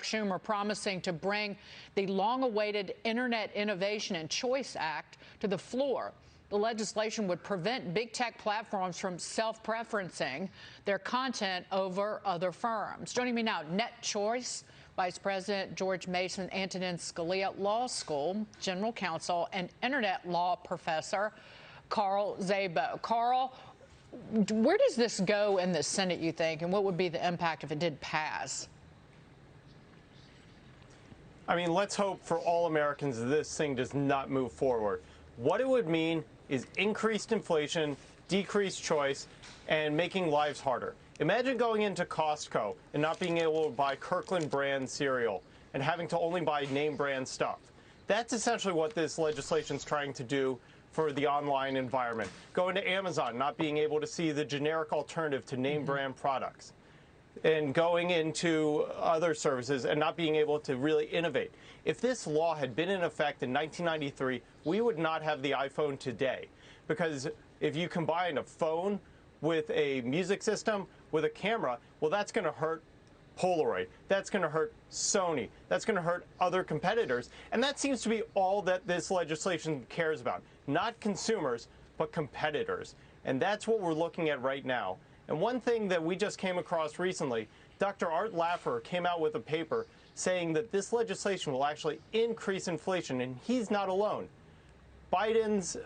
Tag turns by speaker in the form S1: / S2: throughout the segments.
S1: Schumer promising to bring the long-awaited Internet Innovation and Choice Act to the floor. The legislation would prevent big tech platforms from self-preferencing their content over other firms. Joining me now, Net Choice Vice President George Mason Antonin Scalia Law School, General Counsel, and Internet Law Professor Carl Szabo. Carl, where does this go in the Senate, you think, and what would be the impact if it did pass?
S2: I mean, let's hope for all Americans that this thing does not move forward. What it would mean is increased inflation, decreased choice, and making lives harder. Imagine going into Costco and not being able to buy Kirkland brand cereal and having to only buy name brand stuff. That's essentially what this legislation is trying to do for the online environment. Going to Amazon, not being able to see the generic alternative to name brand products. And going into other services and not being able to really innovate. If this law had been in effect in 1993, we would not have the iPhone today. Because if you combine a phone with a music system, with a camera, well, that's going to hurt Polaroid. That's going to hurt Sony. That's going to hurt other competitors. And that seems to be all that this legislation cares about. Not consumers, but competitors. And that's what we're looking at right now. And one thing that we just came across recently, Dr. Art Laffer came out with a paper saying that this legislation will actually increase inflation, and he's not alone. Biden's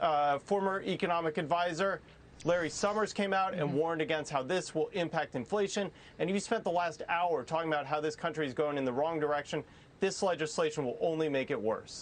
S2: former economic advisor, Larry Summers, came out and warned against how this will impact inflation. And you spent the last hour talking about how this country is going in the wrong direction. This legislation will only make it worse.